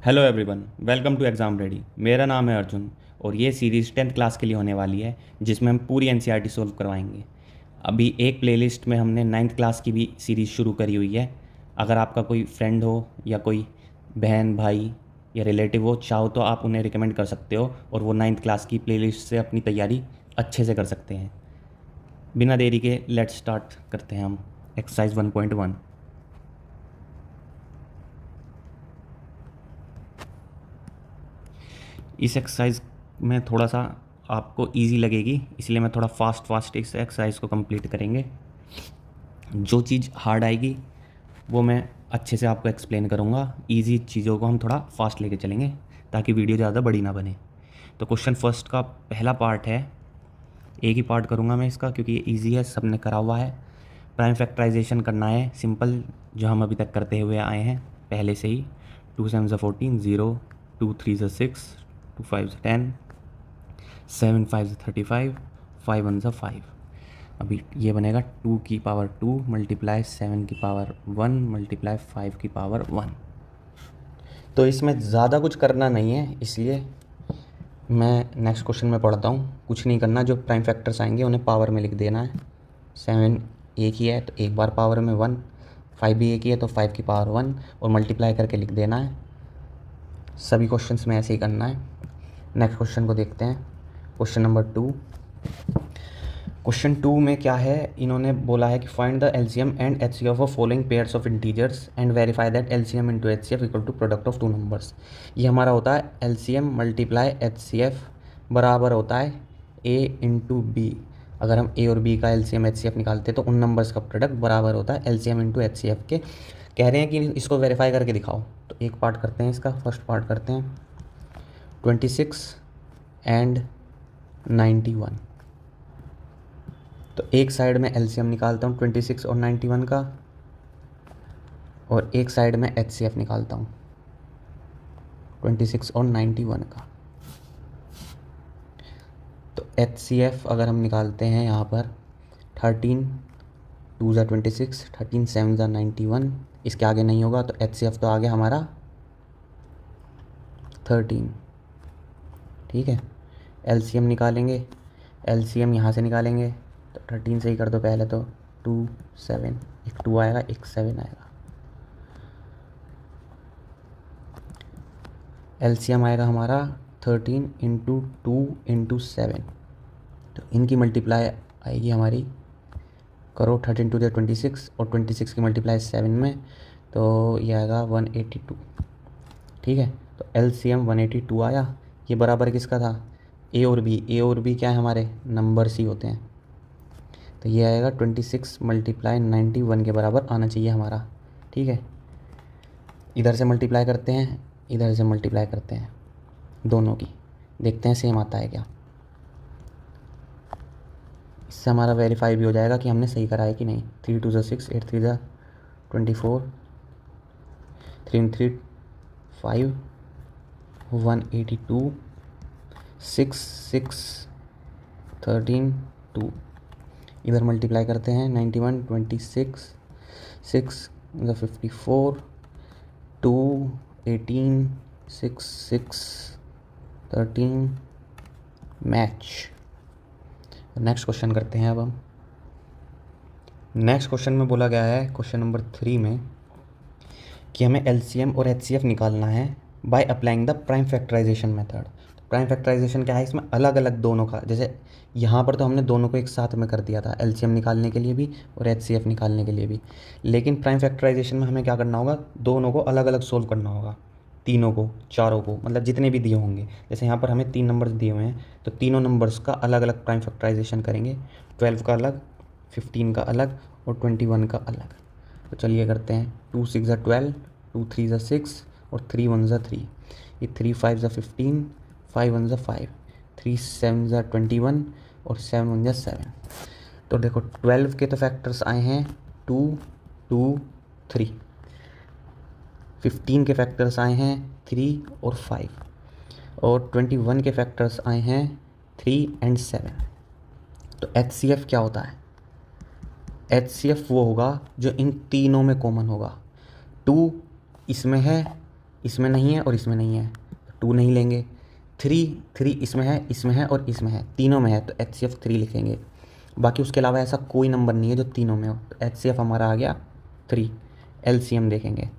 Hello everyone, welcome to exam ready. मेरा नाम है अर्जुन और ये सीरीज़ 10th क्लास के लिए होने वाली है, जिसमें हम पूरी एनसीईआरटी सॉल्व करवाएंगे। अभी एक प्लेलिस्ट में हमने 9th क्लास की भी सीरीज़ शुरू करी हुई है। अगर आपका कोई फ्रेंड हो या कोई बहन भाई या रिलेटिव हो, चाहो तो आप उन्हें रिकमेंड कर सकते हो और वो 9th क्लास की प्लेलिस्ट से अपनी तैयारी अच्छे से कर सकते हैं। बिना देरी के लेट्स स्टार्ट करते हैं हम एक्सरसाइज 1.1। इस एक्सरसाइज में थोड़ा सा आपको इजी लगेगी, इसलिए मैं थोड़ा फास्ट इस एक्सरसाइज को कंप्लीट करेंगे। जो चीज़ हार्ड आएगी वो मैं अच्छे से आपको एक्सप्लेन करूँगा। इजी चीज़ों को हम थोड़ा फास्ट लेके चलेंगे ताकि वीडियो ज़्यादा बड़ी ना बने। तो क्वेश्चन फर्स्ट का पहला पार्ट है, एक ही पार्ट करूँगा मैं इसका क्योंकि ये ईजी है, सबने करा हुआ है। प्राइम फैक्टराइजेशन करना है, सिंपल, जो हम अभी तक करते हुए आए हैं पहले से ही। 2 7 14, 0, 2 3 6, 2 5 10, 7 5 35, 5 1 5। अभी ये बनेगा 2 की पावर 2 मल्टीप्लाई 7 की पावर 1 मल्टीप्लाई 5 की पावर 1। तो इसमें ज़्यादा कुछ करना नहीं है, इसलिए मैं नेक्स्ट क्वेश्चन में पढ़ता हूँ। कुछ नहीं करना, जो प्राइम फैक्टर्स आएंगे उन्हें पावर में लिख देना है। 7 एक ही है तो एक बार पावर में 1, 5 भी एक ही है तो 5 की पावर 1 और मल्टीप्लाई करके लिख देना है। सभी क्वेश्चंस में ऐसे ही करना है। नेक्स्ट क्वेश्चन को देखते हैं, क्वेश्चन नंबर 2। क्वेश्चन 2 में क्या है, इन्होंने बोला है कि find the LCM and HCF of following pairs of integers and verify that LCM into HCF equal to product of two numbers. ये हमारा होता है एलसीएम मल्टीप्लाई एचसीएफ बराबर होता है ए इंटू बी। अगर हम ए और बी का एलसीएम एचसीएफ निकालते हैं तो उन नंबर्स का प्रोडक्ट बराबर होता है एलसीएम इंटू एचसीएफ के। कह रहे हैं कि इसको वेरीफाई करके दिखाओ। तो एक पार्ट करते हैं, इसका फर्स्ट पार्ट करते हैं। 26 एंड 91। तो एक साइड में एलसीएम निकालता हूँ 26 और 91 का, और एक साइड में एचसीएफ निकालता हूँ 26 और 91 का। तो एचसीएफ अगर हम निकालते हैं यहाँ पर 13 2 ज़ा 26, 13 7 ज़ा 91, इसके आगे नहीं होगा तो एचसीएफ तो आगे हमारा 13। ठीक है, एलसीएम निकालेंगे, एलसीएम यहाँ से निकालेंगे तो 13 से ही कर दो पहले तो 2 7, एक 2 आएगा एक 7 आएगा। एलसीएम आएगा हमारा 13 इंटू 2 इंटू 7। तो इनकी मल्टीप्लाई आएगी हमारी, करो 13 टू 26 और 26 की मल्टीप्लाई 7 में, तो ये आएगा 182। ठीक है, तो एलसीएम 182 आया। ये बराबर किसका था, ए और बी। ए और बी क्या है, हमारे नंबर्स ही होते हैं। तो ये आएगा 26 मल्टीप्लाई 91 के बराबर आना चाहिए हमारा। ठीक है, इधर से मल्टीप्लाई करते हैं, इधर से मल्टीप्लाई करते हैं दोनों की, देखते हैं सेम आता है क्या। इससे हमारा वेरीफाई भी हो जाएगा कि हमने सही करा है कि नहीं। 3 2 ज़ा 6, 8 3 ज़ा 24, 3 3 5, 182, 6 6 13 2। इधर मल्टीप्लाई करते हैं 91 26, 6 ज़ा 54, 2 18, 6 6 13 मैच। नेक्स्ट क्वेश्चन करते हैं अब हम। नेक्स्ट क्वेश्चन में बोला गया है, क्वेश्चन नंबर 3 में, कि हमें एलसीएम और एचसीएफ निकालना है by applying the prime factorization method. Prime factorization क्या है, इसमें अलग अलग दोनों का, जैसे यहाँ पर तो हमने दोनों को एक साथ में कर दिया था, एलसीएम निकालने के लिए भी और एचसीएफ निकालने के लिए भी। लेकिन प्राइम फैक्टराइजेशन में हमें क्या करना होगा, दोनों को अलग अलग सोल्व करना होगा, तीनों को, चारों को, मतलब जितने भी दिए होंगे। जैसे यहाँ पर हमें 3 नंबर्स दिए हुए हैं तो तीनों नंबर्स का अलग अलग प्राइम फैक्टराइजेशन करेंगे। 12 का अलग, 15 का अलग और 21 का अलग। तो चलिए करते हैं। 2 6 ज़ा 12, 2 3 ज़ा 6 और 3 1 ज़ा 3। ये 3 5 ज़ा 15, 5 1 ज़ा 5, 3 7 ज़ा 21 और 7 1 ज़ा 7। तो देखो 12 के तो फैक्टर्स आए हैं 2 2 3, 15 के फैक्टर्स आए हैं 3 और 5, और 21 के फैक्टर्स आए हैं 3 एंड 7। तो एचसीएफ क्या होता है, एचसीएफ वो होगा जो इन तीनों में कॉमन होगा। 2 इसमें है इसमें नहीं है और इसमें नहीं है, 2 नहीं लेंगे। 3 इसमें है और इसमें है, तीनों में है, तो HCF 3 लिखेंगे। बाकी उसके अलावा ऐसा कोई नंबर नहीं है जो तीनों में हो, तो HCF हमारा आ गया 3। LCM देखेंगे।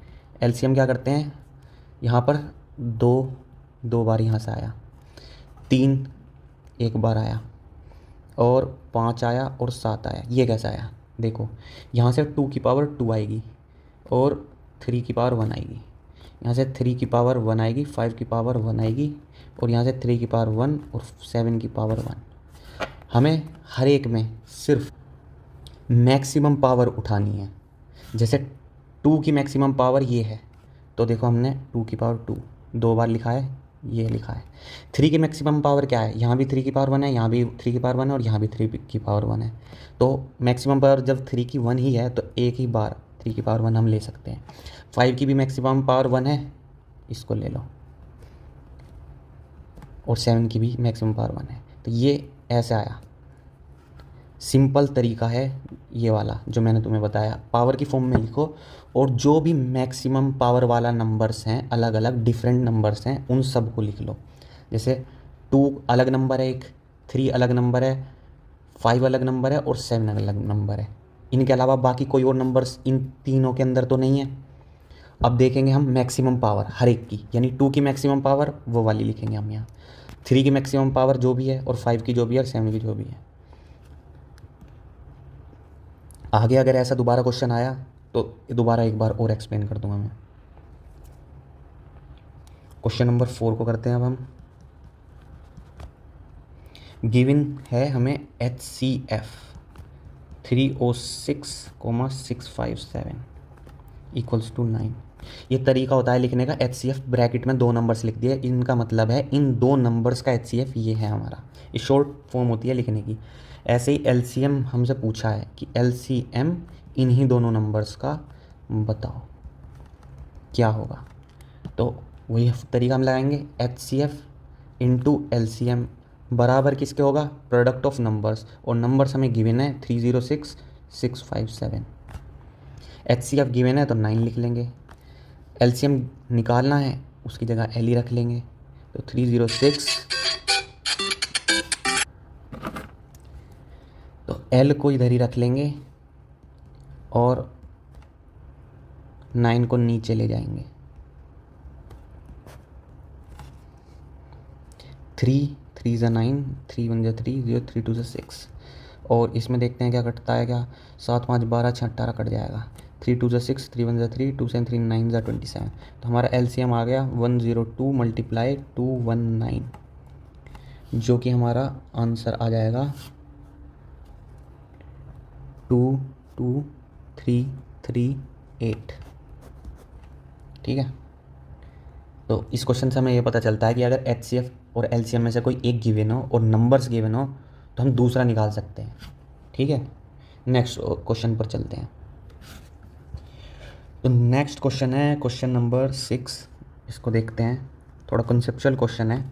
LCM क्या करते हैं, यहाँ पर 2 बार यहाँ से आया, 3 एक बार आया, और 5 आया, और 7 आया। ये कैसा आया, देखो यहाँ से 2 की पावर 2 आएगी और 3 की पावर 1 आएगी, यहाँ से 3 की पावर 1 आएगी, 5 की पावर 1 आएगी, और यहाँ से 3 की पावर 1 और 7 की पावर 1। हमें हर एक में सिर्फ मैक्सिमम पावर उठानी है। जैसे 2 की मैक्सिमम पावर ये है, तो देखो हमने 2 की पावर 2 2 बार लिखा है, ये लिखा है। 3 की मैक्सिमम पावर क्या है, यहाँ भी 3 की पावर 1 है, यहाँ भी 3 की पावर 1 है, और यहाँ भी 3 की पावर 1 है। तो मैक्सिमम पावर जब 3 की 1 ही है, तो एक ही बार 3 की पावर 1 हम ले सकते हैं। 5 की भी मैक्सिमम पावर 1 है, इसको ले लो, और 7 की भी मैक्सिमम पावर 1 है। तो ये ऐसे आया। सिंपल तरीका है ये वाला जो मैंने तुम्हें बताया, पावर की फॉर्म में लिखो, और जो भी मैक्सिमम पावर वाला नंबर्स हैं, अलग अलग डिफरेंट नंबर्स हैं, उन सब को लिख लो। जैसे 2 अलग नंबर है, एक 3 अलग नंबर है, 5 अलग नंबर है, और 7 अलग नंबर है। इनके अलावा बाकी कोई और नंबर्स इन तीनों के अंदर तो नहीं है। अब देखेंगे हम मैक्सिमम पावर हर एक की, यानी 2 की मैक्सिमम पावर वो वाली लिखेंगे हम यहाँ, 3 की मैक्सिमम पावर जो भी है, और 5 की जो भी है, और 7 की जो भी है। आगे अगर ऐसा दोबारा क्वेश्चन आया तो दोबारा एक बार और एक्सप्लेन कर दूंगा मैं। क्वेश्चन नंबर 4 को करते हैं अब हम। गिवन है हमें HCF 306,657 इक्वल्स टू 9। ये तरीका होता है लिखने का, HCF ब्रैकेट में 2 नंबर्स लिख दिए, इनका मतलब है इन 2 नंबर्स का HCF ये है हमारा। ये शॉर्ट फॉर्म होती है लिखने की। ऐसे ही LCM हमसे पूछा है कि LCM इन्हीं दोनों नंबर्स का बताओ क्या होगा, तो वही तरीका हम लगाएंगे। HCF इंटू LCM बराबर किसके होगा, प्रोडक्ट ऑफ नंबर्स, और नंबर्स हमें गिवन है 306,657। HCF गिवन है तो 9 लिख लेंगे, LCM निकालना है उसकी जगह L ही रख लेंगे, तो 306, तो L को इधर ही रख लेंगे और 9 को नीचे ले जाएंगे। 3 ज़ा 9, 3 1 ज़ा 3, 0 3 2 ज़ा 6, और इसमें देखते हैं क्या कटता है, क्या 7 5 12 6 18 कट जाएगा। 3 2 ज़ा 6, 3 1 ज़ा 3, 2 7 3 9 ज़ा 27। तो हमारा LCM आ गया 102 मल्टीप्लाई 219, जो कि हमारा आंसर आ जाएगा 22338। ठीक है, तो इस क्वेश्चन से हमें ये पता चलता है कि अगर HCF और LCM में से कोई एक गिवन हो और नंबर्स गिवन हो तो हम दूसरा निकाल सकते हैं। ठीक है, नेक्स्ट क्वेश्चन पर चलते हैं। तो नेक्स्ट क्वेश्चन है क्वेश्चन नंबर 6। इसको देखते हैं, थोड़ा कॉन्सेप्चुअल क्वेश्चन है,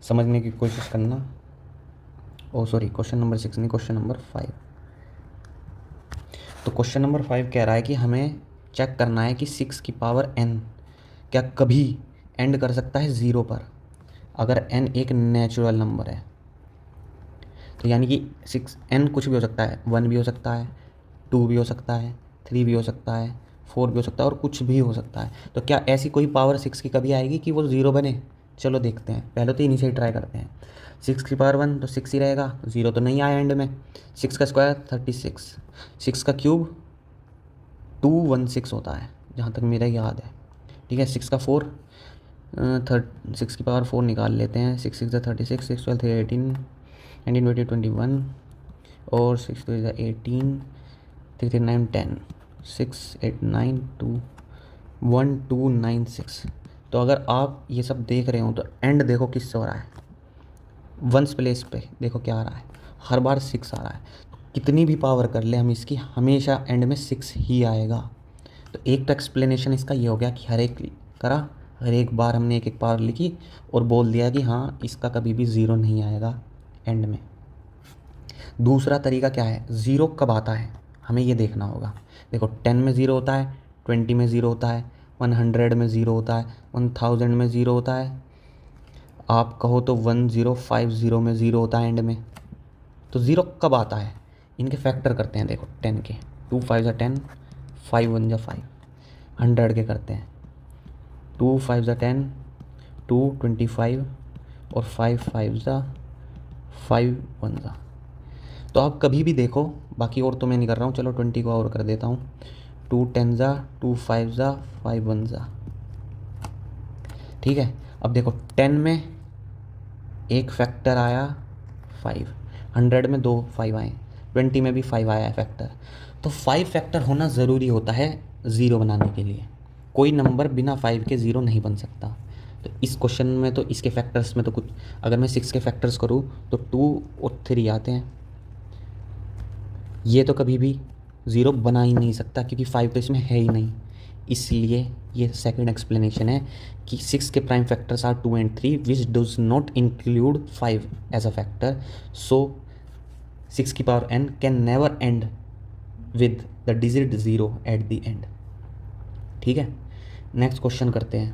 समझने की कोशिश करना। सॉरी, क्वेश्चन नंबर 6 नहीं, क्वेश्चन नंबर 5। तो क्वेश्चन नंबर 5 कह रहा है कि हमें चेक करना है कि 6 की पावर n क्या कभी एंड कर सकता है 0 पर, अगर n एक नेचुरल नंबर है। तो यानी कि 6n कुछ भी हो सकता है, 1 भी हो सकता है, 2 भी हो सकता है, 3 भी हो सकता है, 4 भी हो सकता है, और कुछ भी हो सकता है। तो क्या ऐसी कोई पावर 6 की कभी आएगी कि वो 0 बने? चलो देखते हैं, पहले तो इन्हीं से ही ट्राई करते हैं। 6 की पावर 1 तो 6 ही रहेगा, 0 तो नहीं आया एंड में। 6 का स्क्वायर 36, 6 का क्यूब 216 होता है जहाँ तक मेरा याद है। ठीक है, 6 का 4, 6 की पावर 4 निकाल लेते हैं। 6 6 36, 6 12 3 18, 19 20 21, और 6 2 18, 3 3 9 10, 6 8 9 2 1 2 9 6। तो अगर आप ये सब देख रहे हो तो एंड देखो किससे हो रहा है, वंस प्लेस पे देखो क्या आ रहा है, हर बार 6 आ रहा है। तो कितनी भी पावर कर ले हम इसकी, हमेशा एंड में 6 ही आएगा। तो एक तो एक्सप्लेनेशन इसका ये हो गया कि हर एक बार हमने एक एक पावर लिखी और बोल दिया कि हाँ इसका कभी भी 0 नहीं आएगा एंड में। दूसरा तरीका क्या है, 0 कब आता है हमें ये देखना होगा। देखो 10 में 0 होता है, 20 में 0 होता है, 100 में ज़ीरो होता है, 1000 में ज़ीरो होता है, आप कहो तो 1050 में ज़ीरो होता है एंड में। तो ज़ीरो कब आता है? इनके फैक्टर करते हैं, देखो 10 के, 2 5 10, 5 1 5, 100 के करते हैं, 2 5 10, 2 25 और 5 5 5 1। तो आप कभी भी देखो, बाकी और तो मैं नहीं कर रहा हूँ, चलो 20 को और कर देता हूँ, 2 10 2 5 5 1। ठीक है, अब देखो 10 में एक फैक्टर आया 5, 100 में 2 5 आए, 20 में भी 5 आया है फैक्टर। तो 5 फैक्टर होना ज़रूरी होता है ज़ीरो बनाने के लिए। कोई नंबर बिना 5 के ज़ीरो नहीं बन सकता। तो इस क्वेश्चन में तो इसके फैक्टर्स में तो कुछ, अगर मैं 6 के फैक्टर्स करूँ तो 2 और 3 आते हैं। ये तो कभी भी ज़ीरो बना ही नहीं सकता क्योंकि 5 तो इसमें है ही नहीं। इसलिए ये सेकंड एक्सप्लेनेशन है कि 6 के prime factors are 2 and 3 which does not include 5 as a factor, so 6 की power n can never end with the digit zero at the end. ठीक है, नेक्स्ट क्वेश्चन करते हैं।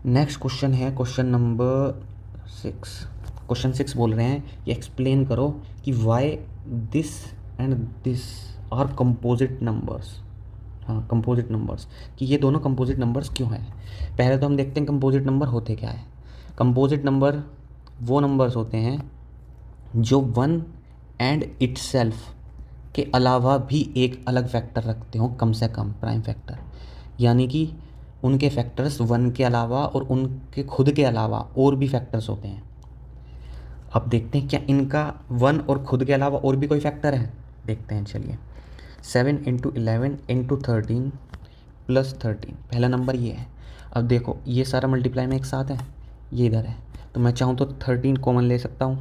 नेक्स्ट क्वेश्चन है क्वेश्चन नंबर 6। क्वेश्चन 6 बोल रहे हैं ये एक्सप्लेन करो कि why this and this are composite numbers. हाँ, कंपोजिट नंबर्स, कि ये दोनों कंपोजिट नंबर्स क्यों हैं। पहले तो हम देखते हैं कंपोजिट नंबर होते क्या है। कंपोजिट नंबर वो नंबर्स होते हैं जो वन एंड इटसेल्फ के अलावा भी एक अलग फैक्टर रखते हो, कम से कम प्राइम फैक्टर, यानी कि उनके फैक्टर्स वन के अलावा और उनके खुद के अलावा और भी फैक्टर्स होते हैं। अब देखते हैं क्या इनका वन और खुद के अलावा और भी कोई फैक्टर है, देखते हैं चलिए। 7 × 11 × 13 + 13, पहला नंबर ये है। अब देखो ये सारा मल्टीप्लाई में एक साथ है, ये इधर है, तो मैं चाहूँ तो 13 कॉमन ले सकता हूँ,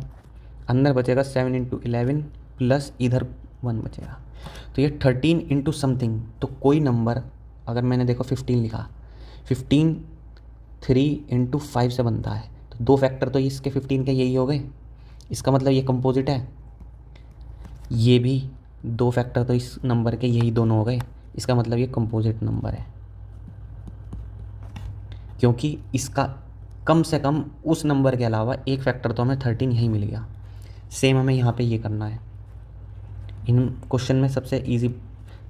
अंदर बचेगा 7 × 11 प्लस इधर 1 बचेगा, तो ये 13 × समथिंग। तो कोई नंबर, अगर मैंने देखो 15 लिखा, 15 3 × 5 से बनता है, तो दो फैक्टर तो इसके 15 के यही हो गए, इसका मतलब ये कंपोजिट है। ये भी दो फैक्टर तो इस नंबर के यही दोनों हो गए, इसका मतलब ये कंपोजिट नंबर है, क्योंकि इसका कम से कम उस नंबर के अलावा एक फैक्टर तो हमें 13 यहीं मिल गया। सेम हमें यहाँ पे ये करना है। इन क्वेश्चन में सबसे इजी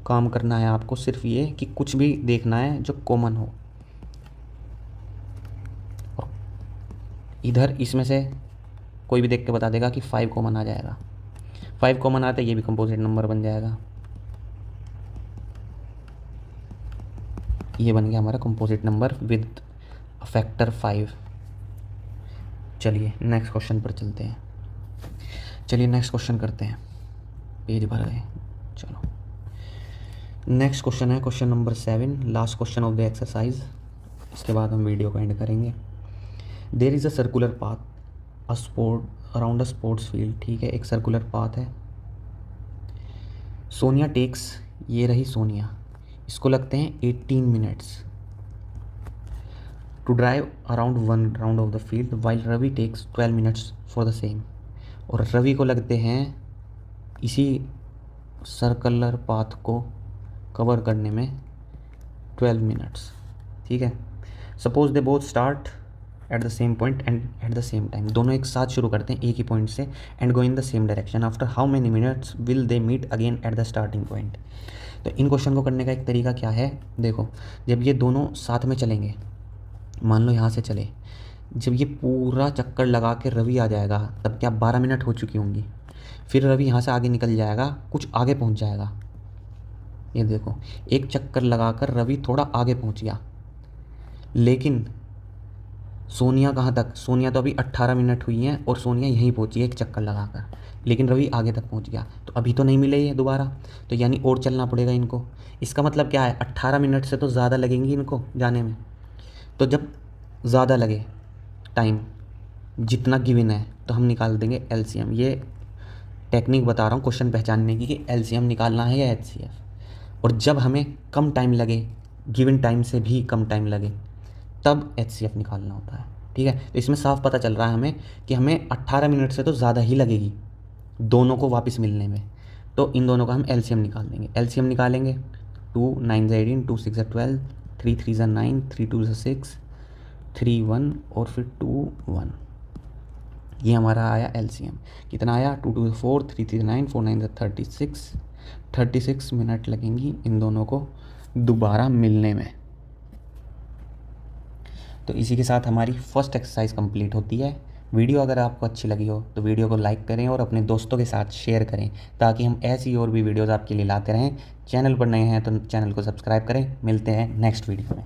काम करना है आपको, सिर्फ ये कि कुछ भी देखना है जो कॉमन हो। और इधर इसमें से कोई भी देख के बता देगा कि 5 कॉमन आ जाएगा, 5 कॉमन आते ये भी कंपोजिट नंबर बन जाएगा। ये बन गया हमारा कंपोजिट नंबर विद फैक्टर 5। चलिए नेक्स्ट क्वेश्चन पर चलते हैं। चलिए नेक्स्ट क्वेश्चन करते हैं, पेज भर गए। चलो नेक्स्ट क्वेश्चन है question number 7, last question of the exercise, इसके बाद हम वीडियो को एंड करेंगे। There is a circular path around a sports field. ठीक है, एक सर्कुलर पाथ है। सोनिया टेक्स, ये रही सोनिया, इसको लगते हैं 18 minutes to drive around 1 round of the field, while Ravi takes 12 minutes for the same. और रवि को लगते हैं इसी सर्कुलर पाथ को कवर करने में 12 मिनट्स। ठीक है, suppose they both start at the same point and at the same time, दोनों एक साथ शुरू करते हैं एक ही पॉइंट से, and go in the same direction, after how many minutes will they meet again at the starting point. तो इन क्वेश्चन को करने का एक तरीका क्या है, देखो जब ये दोनों साथ में चलेंगे, मान लो यहाँ से चले, जब ये पूरा चक्कर लगा के रवि आ जाएगा तब क्या 12 मिनट हो चुकी होंगी, फिर रवि यहाँ से आगे निकल जाएगा, कुछ आगे पहुँच जाएगा। ये देखो एक चक्कर लगाकर रवि थोड़ा आगे पहुँच गया, लेकिन सोनिया कहाँ तक, सोनिया तो अभी 18 मिनट हुई हैं और सोनिया यहीं पहुँची है एक चक्कर लगाकर, लेकिन रवि आगे तक पहुँच गया, तो अभी तो नहीं मिले ये दोबारा, तो यानी और चलना पड़ेगा इनको। इसका मतलब क्या है, 18 मिनट से तो ज़्यादा लगेंगी इनको जाने में। तो जब ज़्यादा लगे टाइम, जितना गिवन है, तो हम निकाल देंगे एलसीएम। ये टेक्निक बता रहा हूँ क्वेश्चन पहचानने की कि एलसीएम निकालना है या एचसीएफ। और जब हमें कम टाइम लगे, गिवन टाइम से भी कम टाइम लगे, तब एचसीएफ निकालना होता है। ठीक है, तो इसमें साफ पता चल रहा है हमें कि हमें 18 मिनट से तो ज़्यादा ही लगेगी दोनों को वापस मिलने में, तो इन दोनों का हम एलसीएम निकाल देंगे। एलसीएम निकालेंगे, 2 9 18, 2 6 12, 3 3 ज़ा 9, 3 2 ज़ा 6, 3 1 और फिर 2 1। ये हमारा आया LCM। कितना आया? 2 2 4, 3 3 9, 4 9 36। 36 मिनट लगेंगी इन दोनों को दोबारा मिलने में। तो इसी के साथ हमारी फर्स्ट एक्सरसाइज कंप्लीट होती है। वीडियो अगर आपको अच्छी लगी हो तो वीडियो को लाइक करें और अपने दोस्तों के साथ शेयर करें, ताकि हम ऐसी और भी वीडियोज़ आपके लिए लाते रहें। चैनल पर नए हैं तो चैनल को सब्सक्राइब करें। मिलते हैं नेक्स्ट वीडियो में।